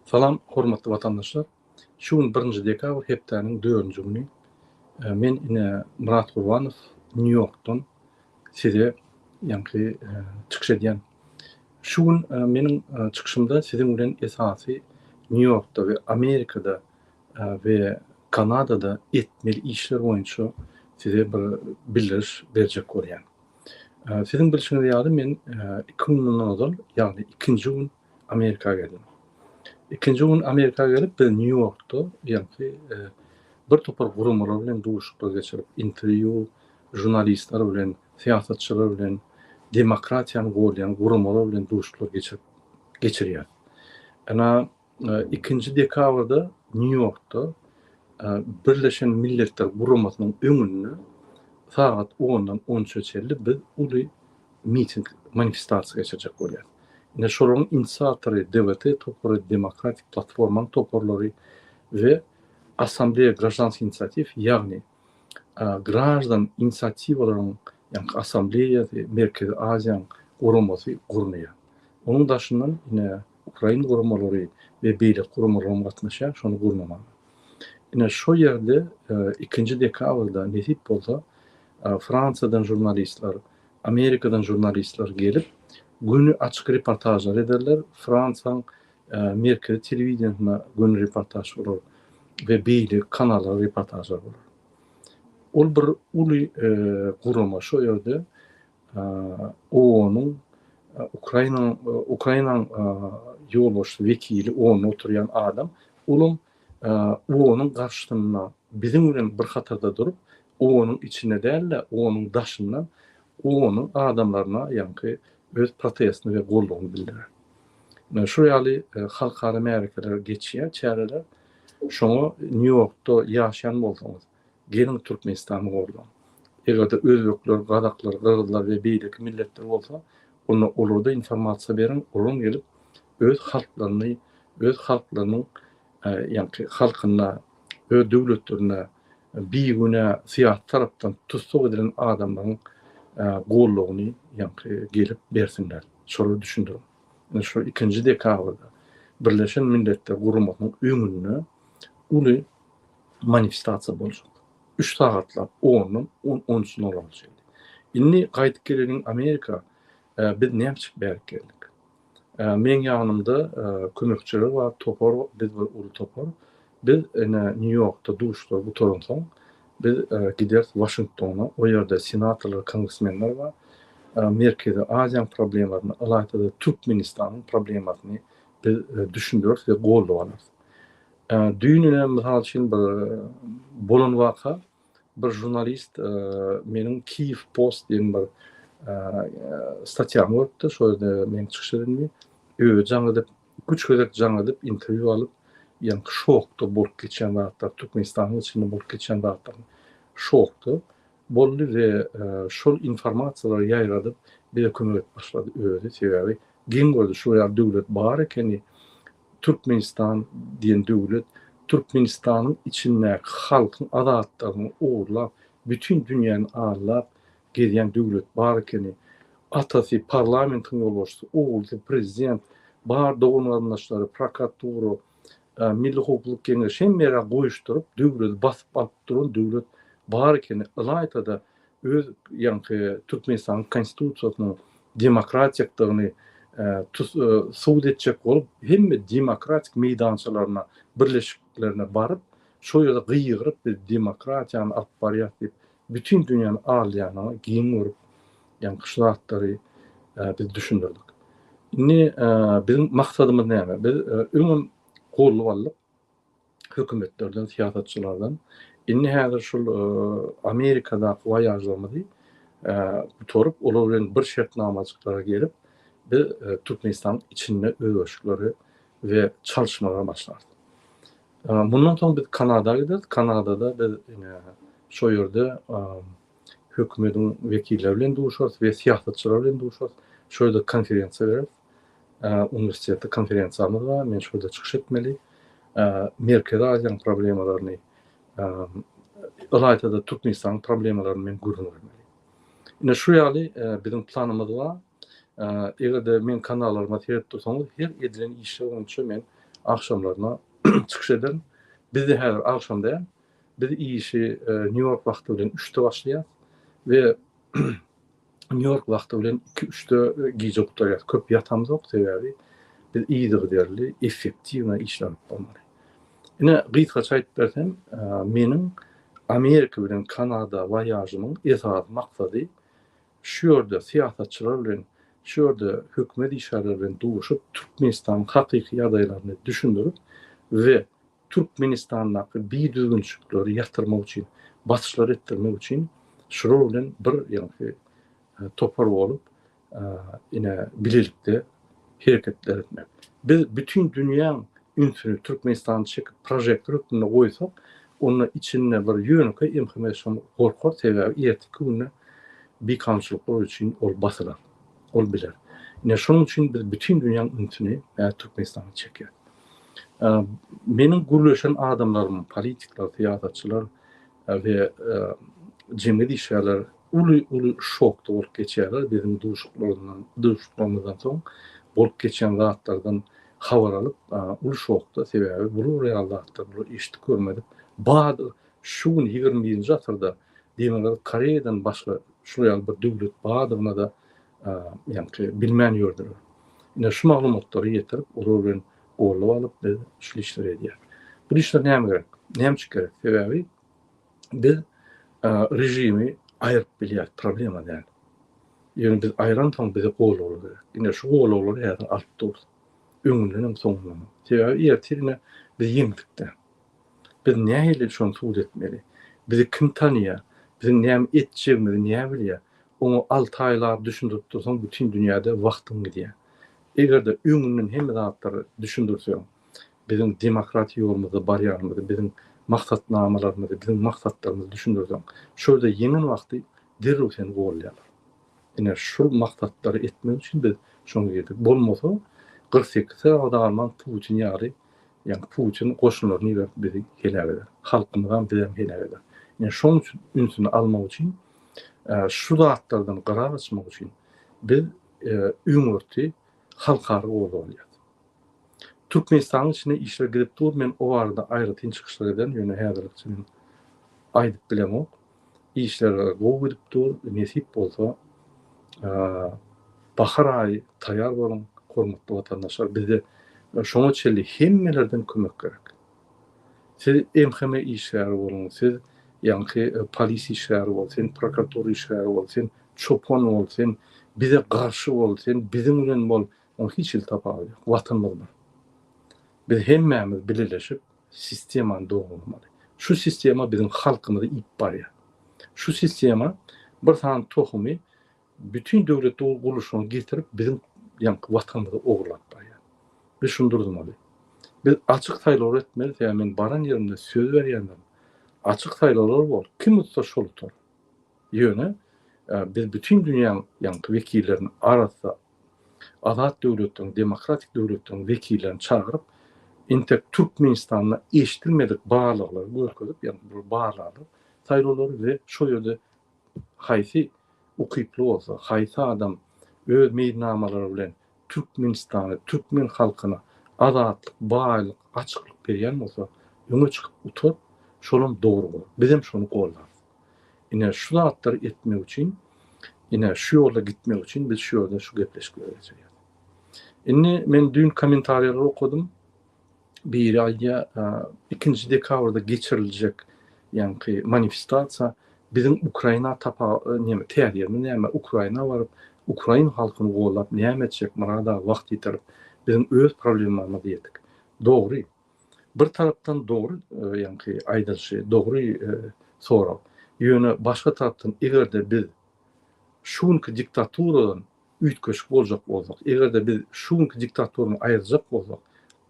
Salam, hormatly vatandaşlar. Şuň 1 dekabr hepdeniň 4-nji güni men ine Murat Gurbanow New York'tan size ýa-ni çykyş edýän. Şu gün meniň çykyşymda siziň bilen esasy New York'da we Amerika'da we Kanada'da etmeli işler boýunça size bir bildiriş berjek bolýan. Siziň bilişiňiz ýaly men 2010 ýyl, ýagny 2-nji gün Amerika'ga geldim. 2-nji gün Amerika'ga gelip bir New York'ta ýa-ni bir topar gurumlar bilen duşuklar geçirip interview, jurnalistler bilen, siýasatçylar bilen, demokratiýany golýan gurumlar bilen duşuklar geçirýär. Ana 2-nji dekabrda New York'ta Birleşen Milletler Guramasynyň öňünde saat 10-dan 13-çe bir uly miting, manifestasiýa geçirjek bolýar. Ine şolaryň inisiýatory DVT, Topary Demokratik Platformaň toparlary we Assambleya Graždanski inisiativ, ýagny graždan inisiatiwalaryň, ýa-ni Assambleya Merkezi Aziýanyň guramasy gurulýar. Onuň daşyndan ine Ukraina guramalary we beýlik guramalarym gatnaşýar, şonu gurmamak. Ine şo ýerde 2-nji dekabrda nesip bolsa Fransadan jurnalistler, Amerikadan jurnalistler gelip günü açyk reportajlar ederler. Fransaň merkezi telewiziýasyna günü reportaj bolar we beýlik kanallar reportajlar bolar. Ol bir uly gurama şo ýerde OON'un Ukrainaň ýolbaşçy wekili, OON oturýan adam, ulum OON'un garşysyna biziň bilen bir hatarda durup, OON'un içine däl, OON'un daşyndan OON'un adamlaryna ýa-ni öz protestini we gollugyny bildirer. Şu ýaly halkara märekeler geçýär, çäreler. Şoňa New York'ta ýaşaýan bolsaňyz, gelin Türkmenistanyň gorlan. Egerde özbekler, gazaklar, kyrgyzlar we beýlik milletler bolsa, olarda informasiýa berin, olam gelip öz halklaryny, öz halklarynyň ýa-ni halkyna, öz döwletlerine biýgüne siyasi tarapdan tutsak edilen adamlaryň gollugyny ýa-ni gelip bersinler. Şolu düşündirim. Şu 2-nji dekabrda Birleşen Milletler Guramasynyň öňünde uly manifestasiýa boljak. 3 sagatlap 10-dan 13-üne bolýar. Inni gaýdyp geleniň Amerika biz näçik berip geldik. Men ýanymda kömekçiler bar, topar, biz bir uly topar. Biz New York'ta duşlar bu toransaň, biz gideriz Washington'a, o ýerde senatorlar, kongresmenler bar. Merkezi Aziýanyň problemlaryny, alayda Türkmenistanyň problemlaryny biz düşündürüp we gollap düýnüne mysal üçin bir bolan waka bir jurnalist meniň Kyiv Post diýen bir statiýam bolupdy. Şo ýerde men çykyş edildi. Jaňydyp, güçlük jaňydyp interwiew alyp, ýa-ni şokda bolup geçen wagtlar, Türkmenistanyň içinde bolup geçen wagtlar şokda boldy we şol informasiýalary ýaýradyp bir kömek başlady öýde sebäbi kim gördü şu ýa döwlet bar ekeni, Türkmenistan diýen döwlet Türkmenistanyň içinde halkyň adatlaryny oğurlap, bütün dünýäni arlap gezýän döwlet bar ekeni, atasy parlamentiň ýolbaşçysy, oğulsy prezident, bar dogan arnaşlary, prokuratura, Milli Hukuk Kengeşi hemmere goýuşdurup, döwlet basyp alyp duran döwlet bar ekeni alayda öz ýa-ni Türkmenistanyň konstitusiýasynyň demokratiýalygyny suwd etjek bolup, hemme demokratik meýdançylaryna, birleşiklerine barıp, şo ýerde gyýgyryp biz demokratiýany alyp barýar diýip, bütün dünýäni arlaýanyna giň görüp, ýa-ni şartları biz düşündirdik. Indi bizim maksadymyz näme? Biz öňüm gollap alyp hökümetlerden, siýasatçylardan inni häzir şol Amerikada waýajlarymyzy torup, olar bilen bir şertnamajyklara gelip biz Türkmenistanyň içinde öýüşleri we çalyşmalara başlardy. Bundan soň biz Kanada'ya gideriz. Kanada'da biz şo ýerde hökümetiň wekilleri bilen duşarys we siýasatçylar bilen duşarys. Şo ýerde konferensiýa berip, universitetde konferensiýamyz bar, men şurada çykyş etmeli. Merkezi Aziýanyň problemalaryny, alayda Türkmenistanyň problemalaryny men görünmeli. Ine şu ýaly bizim planymyz bar. Egerde men kanallarıma seyredip dursaňyz, her edilen işler boýunça men akşamlarına çıkış ederim. Biz de her akşam değil, biz işi New York vakti bilen 3'te başlayar ve New York vakti bilen 2-3'te gece oturuyar. Köp yatamız yok sebebi biz iyidir derli, effektivna işlenip olmalı. Yine gıytga çayıp bersem, menin Amerika bilen Kanada voyajymyň esas maksady şu ýerde siýasatçylar bilen, şu ýerde hökümet işgärleri bilen duşup Türkmenistanyň hakyky ýagdaýlaryny düşündirip we Türkmenistanyňky biýdüzgünçlikleri ýatyrmak üçin, basyşlar etdirmek üçin şular bilen bir ýa-ni topar bolup ine bilelikde hereketler etmek. Biz bütün dünýäň ünsünü Türkmenistany çekip projektor üstüne goýsak, onun içinde bir ýönükle informasiýon gorkar sebebi erteki günde bir kamçılıklar için ol basılar, ol biler. Ine şunun için biz bütün dünyanın ünsünü Türkmenistan'a çekiyor. Menin gurleşen adamlarım, politikler, siýasatçylar ve cemiyet işgärler ulu şokda bolup geçýärler. Bizim duşuklarymızdan soň bolup geçen zatlardan habar alıp ulu şokda sebebi bu real zatlar, bu işti görmedip bazı şuň 21-nji asyrda diýmeler Koreýadan başga şuraya bir döwlet badygyna da ýa-ni bilmän ýördir. Ine şu maglumatlary ýetirip, olar bilen gollap alyp biz şu işleri edýär. Bu işler näme gerek? Näme gerek? Sebebi biz rejimi aýryp bilýär, problema däl. Ýöne biz aýran soň bize gol bolar. Ine şu gollary ýa-da alyp dur. Öňünden soňundan. Sebebi ertirine biz ýeňdikde. Biz nähili şonu suwd etmeli? Bizi kim tanıya? Bizim näme etjegimizi näme bilýär? Onu 6 aýlar düşündirip dursaň bütün dünýäde wagtyň gidýär. Egerde öňünden hemme zatlary düşündirseň, bizim demokratiýa ýolumyzda barýarymyzy, bizim maksatnamalarymyzy, bizim maksatlarymyzy düşündirseň, şurada ýeňen wagty derrew seni golýarlar. Ine şu maksatlary etmek üçin biz şoňa geldik. Bolmasa 48 saat Alman Putin ýaly, ýa-ni Putin goşunlaryny bizi helak eder. Halkymyzdan bizi helak eder. Yani şoň üçin ünsüni almak üçin, şu zatlardan garar açmak üçin biz öňürti halkary bolýar. Türkmenistanyň içine işler girip dur, men o arada aýry tynçykyşlar eden, ýöne häzirlikçiň aýdyp bilemok. İşler go girip dur, nesip bolsa bahar aýy taýýar bolun, hormatly watandaşlar. Bizde şoňa çelli hemmelerden kömek gerek. Siz MHM işgäri bolun, siz ýa-ni polis işgäri bolsun, prokuratura işgäri bolsun, çopon bolsun, bize garşy bolsun, bizim bilen bol, onu hiç iltipaty ýok. Watanymyz bar. Biz hemmemiz birleşip sistemany dogurmaly. Şu sistema bizim halkymyzy ip barýar. Şu sistema bir san tohumy bütün döwlet guruluşyny getirip bizim ýa-ni watanymyzy ogurlap barýar. Biz şunu durdurmaly. Biz açyk saýlaw etmeli, ýa men baran ýerimde söz berýändem. Açyk saýlawlar bol. Kim tutsa şol tutar. Ýöne biz bütün dünýäň ýa-ni wekillerini arasynda azat döwletiň, demokratik döwletiň wekillerini çagyryp intek Türkmenistanyna eşitilmedik bağlılıkları görkezip, yani bu bağlılığı saýlawlary ve şu ýerde haýsy ukyply bolsa, haýsy adam öz meýilnamalary bilen Türkmenistany, Türkmen halkyna azatlyk, baýlyk, açyklyk berýän bolsa, ýöne çykyp utar, şolam dogry bolar. Biz hem şonu gollarys. Ine şu zatları etmek üçin, ine şu ýolda gitmek üçin biz şu ýolda şu gepleşip görýäs. Indi men dün kommentarýalary okudum. Bir aýda 2-nji dekabrda geçiriljek ýa-ni manifestasiýa bizim Ukraina tapa näme täýärmi, näme Ukraina baryp Ukraina halkyny gollap näme etjek, marada wagt ýetirip bizim öz problemlerimizi ýetik. Dogry. Bir tarapdan dogry ýa-ni aýdylşy, dogry sorap. Ýöne başga tarapdan egerde biz şunky diktaturadan üýtgeç boljak bolsak, egerde biz şunky diktaturadan aýyrjak bolsak,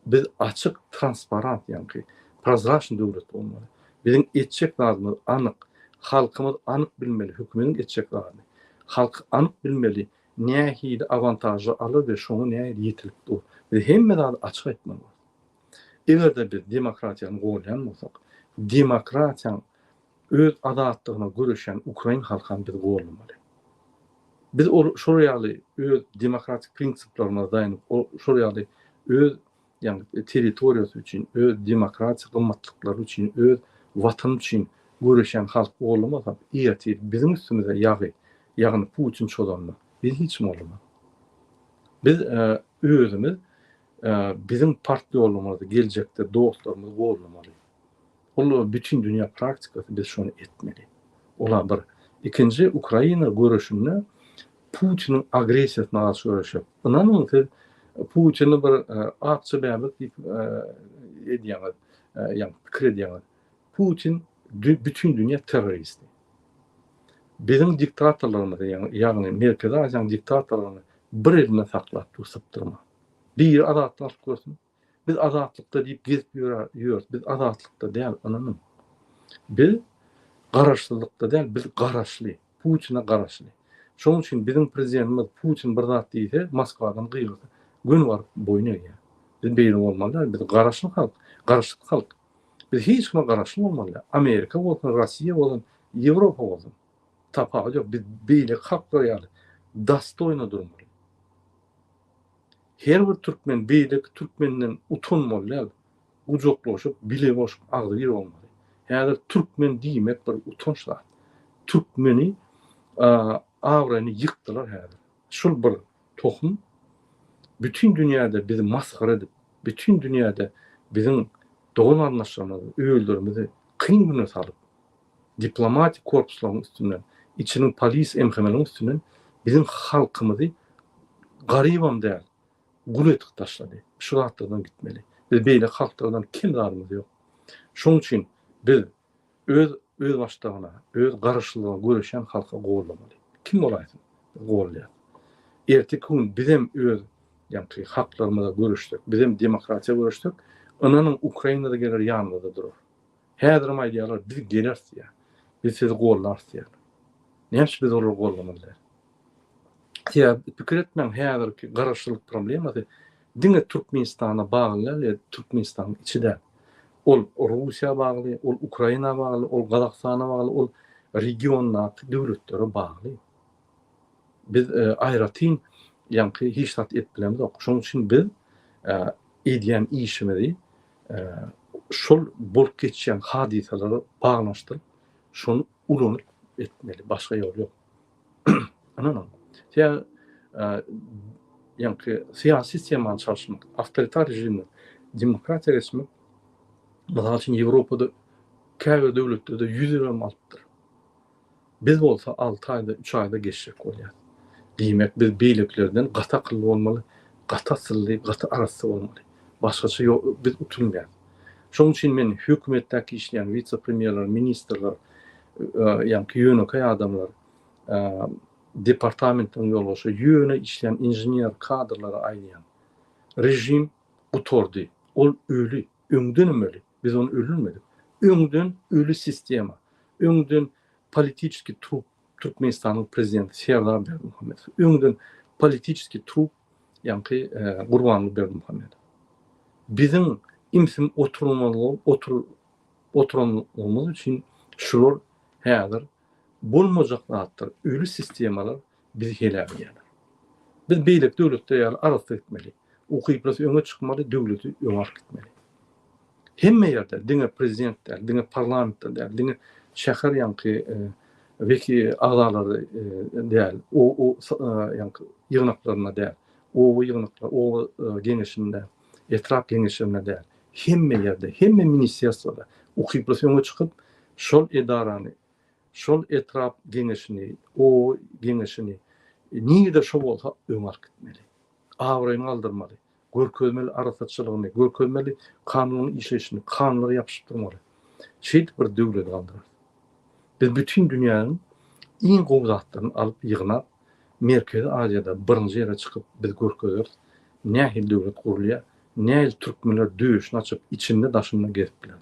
biz açık, transparent, ýa-ni prozraçny döwlet bolmaly. Bizim etjek lazymyz anyk, halkymyz anyk bilmeli, hökümetiň etjek lazymy. Halk anyk bilmeli, nähili avantajy alyr we şoňa nähili ýetilip dur. Biz hemme zat açyk etmeli. Egerde biz demokratiýany golýan bolsak, demokratiýaň öz azatlygyna göreşen Ukraina halkyny biz gollamaly. Biz şo ýaly öz demokratik prinsiplaryna daýanyp, şo ýaly öz yani territoriyası üçün, öz demokratik gymmatlyklary üçün, öz watan üçün görüşen halk bolmasa, ýeti bizim üstümize ýagny Putin çolanma. Biz hiç mi olma? Biz özümüz bizim partly olmamaly, geljekde dostlarymyz bolmamaly. Ol bütün dünya praktikasy biz şonu etmeli. Ola bir ikinci Ukraina görüşünde Putin'in agresiýasyna garşy görüşip. Inanın siz Putin'i bir akçy bäbek diýip edýär, ýani pikir edýär. Putin bütün dünya terörist. Bizim diktatorlarymyz ýagny Merkezi Aziýanyň diktatorlaryny bir eline saklap tutup bir azatlyk görsün. Biz azatlykda diýip gezip ýörüyoruz. Biz azatlykda däl, ananım. Biz garaşlylykda däl, biz garaşly. Putin'e garaşly. Şoň üçin bizim prezidentimiz Putin bir zat diýse, Moskwadan gyýrdy. Gün var boyuna ýa. Biz beýle bolmaly, biz garaşly halk, garaşly halk. Biz hiç kime garaşly bolmaly. Amerika bolsun, Rossiýa bolsun, Ýewropa bolsun. Tapagy ýok. Biz beýle halklar ýaly dastoyna durmaly. Her bir Türkmen beýleki Türkmenden utanmaly, ujoklaşyp, bile boşup agdy ýer bolmaly. Häzir Türkmen diýmek bir utançlar. Türkmeni awrany ýykdylar häzir. Şol bir tohum bütün dünýäde bizi maskara edip, bütün dünýäde bizim dogan arnaşlarymyzy, öýülderimizi kyn güne salyp, diplomatik korpuslaryň üstünden, içiniň polis emhemeliň üstünden bizim halkymyzy garybam däl, gul etip taşlady. Şu gatlardan gitmeli. Biz beýle halklardan kim darymyz ýok. Şoň üçin biz öz başdagyna, öz garaşlygyna görüşen halka goýulmaly. Kim bolaýsyn? Goýulýar. Erteki gün bizim öz ýani haklarymyza görüşdik, bizim demokratiýa görüşdik. Ananyň Ukrainada gelir ýanynda durur. Häzirim aýdýarlar, biz gelersiz ýa. Biz sizi goýularsyz ýa. Näme biz olar goýulmaly? Ya pikir etmem häzirki garaşlyk problemasy diňe Türkmenistana bagly, Türkmenistan içinde. Ol Russiýa bagly, ol Ukraina bagly, ol Gazakstana bagly, ol regional döwletlere bagly. Biz aýratyn ýani hiç zat etbilemiz ok. Şoň üçin biz edýän işimizi şol bolup geçýän hadiselere baglanşdyryp, şonu ulanyp etmeli. Başga ýol ýok. Ananam. Ya ýani siyasi sistemany çalışmak, awtoritar rejimni demokratiýa geçmek, mesela için Ýewropada käbir döwletlerde 100 ýyl alypdyr. Biz bolsa 6 aýda, 3 aýda geçecek bolýar. Diýmek biz beýleklerden gata akylly bolmaly, gata sylly, gata arasy bolmaly. Başgaça biz utunmaýar. Şoň üçin men hökümetdäki işleýän vice-premierler, ministrler, ýani ýönekä adamlar, departamentin ýolbaşy, ýöne işleýän inженер kadrlara aýdýan. Rejim utordy. Ol ölü, öňden ömeli. Biz onu öldürmedik. Öňden ölü sistema. Öňden politiski trup, Türkmenistanyň prezidenti Serdar Berdimuhamedov. Öňden politiski trup, ýani Gurbanly Berdimuhamedov. Bizim imsim oturmamız üçin şular häzir bolmajak zatlar, ölü sistemalar bizi helälýär. Biz beýlek döwletde ýaly arasy etmeli. Ukyplasy öňe çykmaly, döwleti öňe gitmeli. Hemme ýerde, diňe prezidentler, diňe parlamentler, diňe şäher ýani veki agzalary däl, o ýani ýygnaklaryna däl, o ýygnaklar, o geňeşinde, etrap geňeşinde däl. Hemme ýerde, hemme ministeriýasada ukyplasy öňe çykyp, şol edarany, şol etrap geňeşini, o geňeşini niýede şo bolsa öňe gitmeli. Awraýyny aldyrmaly. Görkezmeli arasatçylygyny, görkezmeli kanunyň işleşini, kanunlara ýapyşdyrmaly. Şeýle bir döwlet galdyrar. Biz bütün dünýäniň iň gowy zatlaryny alyp ýygnap, Merkezi Aziýada birinji ýere çykyp biz görkezýär. Nähil döwlet gurulýar, nähil türkmenler döwüşini açyp içinde daşynda gezip bilýär.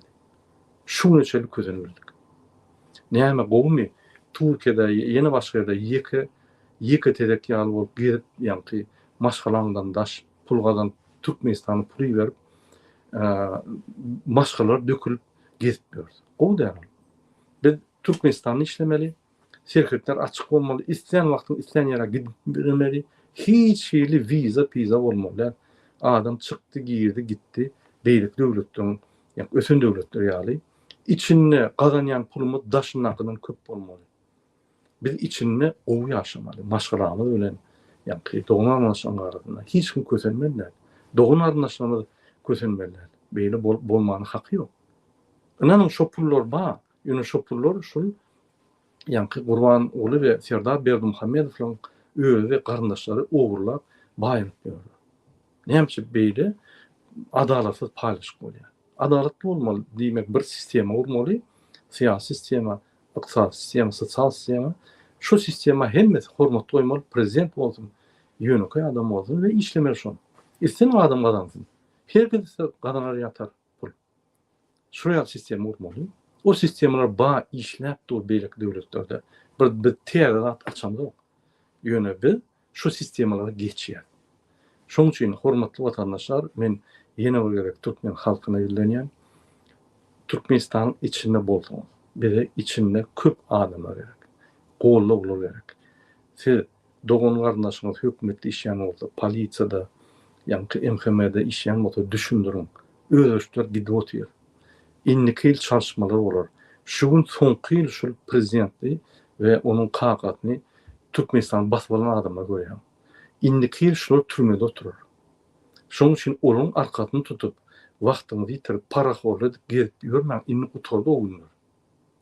Şunu çelik közenildik. Näme gowmy Türkiýede ýene başga ýerde ýeke tedek ýaly bolup gezip, ýani maşgalandan daş, pulgadan Türkmenistanyň puly berip, maşgalar dökülüp gezip ýördi. O da biz Türkmenistanyny işlemeli, şirketler açyk bolmaly, isleýän wagtyň isleýän ýere gidip bermeli, hiç şeýle viza bolmaly. Adam çıktı, girdi, gitti. Beýlik döwletden, ýa ösen döwletler ýaly. İçinde gazanýan pulumuz daşynakdan köp bolmaly. Biz içinde owu ýaşamaly. Maşgaramyz bilen, ýa-ni dogan arnaşmalarynda hiç kim kösenmeliler. Dogan arnaşmamyz kösenmeliler. Beýle bolmanyň haky ýok. Ynanyň şo pullar ba, ýöne şo pullar şol ýa-ni Gurban oğlu we Serdar Berdimuhammedowyň öýe we garyndaşlary owurlap baýryp ýördi. Näçe beýle adalatsyz paýlaşyk bolýar. Adalatly bolmaly diýmek bir sistema bolmaly. Siýasy sistema, ykdysady sistema, sosial sistema. Şu sistema hemmesi hormat goýmaly, prezident bolsun, ýöneki adam bolsun we işlemeli şol. Isten adam gazansyn. Her birisi gazanar ýatar pul. Şuraya sistema bolmaly. O sistemalar ba işläp dur beýlik döwletlerde. Bir teýdat açamdy. Ýöne biz şu sistemalara geçýär. Şoň üçin hormatly watandaşlar, men ýene bir gerek Türkmen halkyna ýülenýän. Türkmenistan içinde bolsun. Bize içinde köp adamlar gerek. Golla olur gerek. Siz dogan garyndaşyňyz hökümetde işleyen olsa, polisiýada, ýa-ni MHM'de işleyen bolsa düşündirin. Özöçler gidip otyr. Indiki ýyl çalışmalar bolar. Şugun soňky ýyl şol prezidentli we onuň kakatyny Türkmenistan basıp alan adamlar görýär. Indiki ýyl şol türmede oturur. Şoň üçin olaryň arkasyny tutup, wagtyňyzy ýitirip, paraxorly edip gezip ýörmäň, indi uturdy o günler.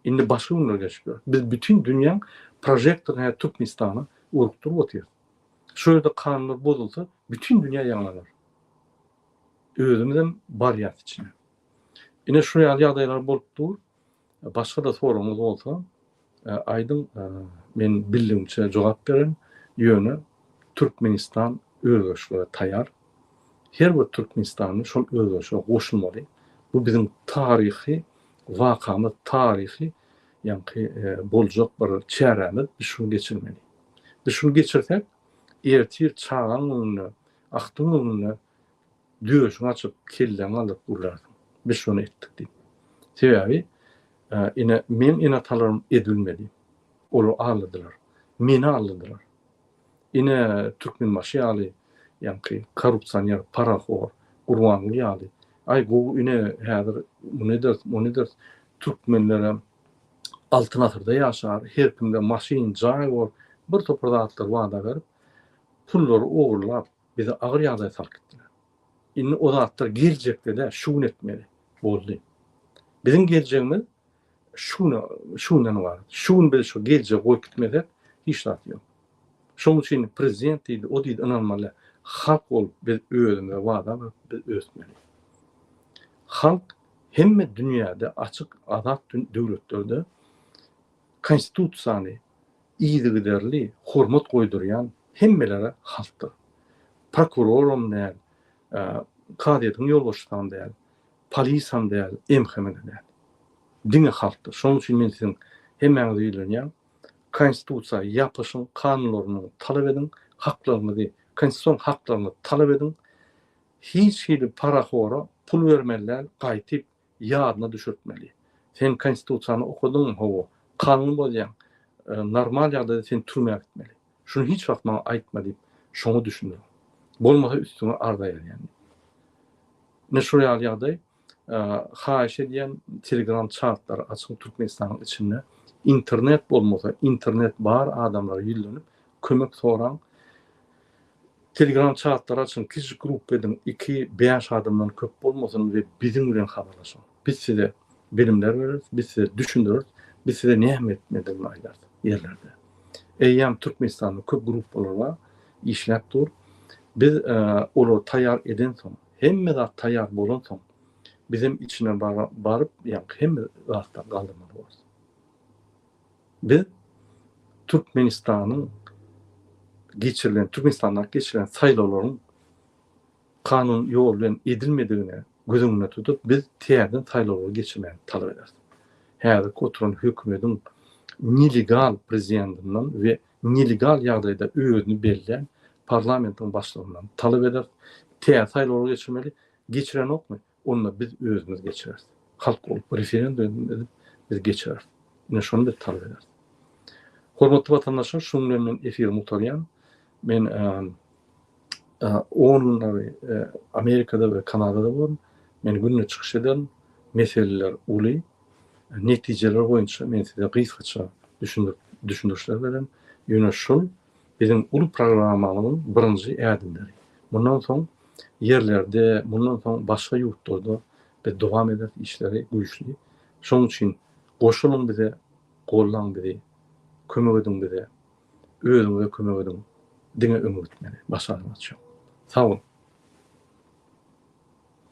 Indi başga günler geçiyor. Biz bütün dünýäň projektoryna Türkmenistana urukturup otyr. Şöyle kanunlar bozulsa, bütün dünya ýanlanır. Özümizden barýat içine. Ine şu ýagdaýlar bolup dur. Başga da sorumuz bolsa, aýdym men bildiğimçe jogap beren ýöne Türkmenistan özgöçlüge taýar. Her bir Türkmenistanyň şol özgöçlüge goşulmaly. Bu bizim tarihi wakamyz, tarihi ýa-ni boljak bir çäremiz, biz şunu geçirmeli. Biz şunu geçirsek, ertir çağan önüne, aktyň önüne düýüşiň açyp kelleň alyp urlardyň. Biz şunu etdik diýip. Sebebi men atalarym edilmeli. Olar aldylar. Meni aldylar. Türkmen ýaly, ýa-ni korrupsiýaner, paraxor, Gurban ýaly. Ay bu häzir bu nedir? Türkmenlere altyn asyrda ýaşar, her kimde maşin, jaý bor, bir topraqlar wada berip, pullary owurlap bize agyr ýagdaý salyp gitdiler. Indi o zatlar geljekde de şunu etmeli boldy. Bizim geljegimiz şundan bar. Şunu bil şu geljek goýup gitmezek hiç zat ýok. Şoň üçin prezident diýdi, o diýdi inanmaly. Halk bolup biz özümize wada biz ösmeli. Halk hemme dünýäde açyk azat döwletlerde konstitusiýany iýdigiderli, hormat goýdurýan hemmelere halkdyr. Prokurorum näl, kadyýatyň ýolbaşçysam däl, polisiýam däl, MHM däl. Diňe halkdyr. Şoň üçin men siziň hemmeňize ýylanýan konstitusiýa ýapaşyň, kanunlaryny talap edin, haklaryňyzy, konstitusiýon haklaryny talap edin. Hiç hili paraxora pul vermeliler, gaýtyp ýadyna düşürtmeli. Sen konstitusiýany okudyň, howo, kanun bolýan, normal ýagdaýda sen türmäge gitmeli. Şunu hiç wagt maňa aýtma diýip, şonu düşündir. Bolmasa üstüne ardaýar ýani. Neşurýal ýagdaý, haýyş edýän Telegram chatlar açyk Türkmenistanyň içinde, internet bolmasa, internet bar adamlar ýyllanyp kömek soran Telegram chatlar açyň, kişi grup edin, 2-5 adamdan köp bolmasyn we bizim bilen habarlaşyň. Biz size bilimler bereriz, biz size düşündürür, biz size näme etmediňi aýdar ýerlerde. Eýýam Türkmenistanyň köp grup bolar, işläp dur. Biz olar taýýar eden soň, hemme zat taýýar bolan soň, bizim içine barıp, ýa hemme zatlar galdyrmaly bolar. Biz Türkmenistanyň Türkmenistan'da geçirilen saýlawlaryň kanun ýol bilen edilmediğine gözüňde tutup biz täze saýlawlary geçirmeli talap ederiz. Häzir oturan hökümetiň nelegal prezidentinden we nelegal ýagdaýda özüni belleýän parlamentiň başlygyndan talap eder. Täze saýlawlary geçirmeli. Geçiren okmy? Onu biz özümüz geçireriz. Halk bolup referendum edip biz geçireriz. Ine şonu da talap ederiz. Hormatly watandaşlar, şunu bilen efir muhtaryan. Men Onunla Amerika'da ve Kanada'da bolun. Men günne çykyş eden meseleler uly, netijeler boýunça men size gysgaça düşündürüşler berem. Ýöne şol bizim ulu programmamyzyň birinji ädimleri. Bundan soň yerlerde, bundan soň başga ýurtlarda ve dowam eder işleri güýçli. Şoň üçin goşulun bize, gollaň bizi, kömek edin bize, özüňize kömek edin diňe ömür etmeli. Başarmak üçin. Sağ olun.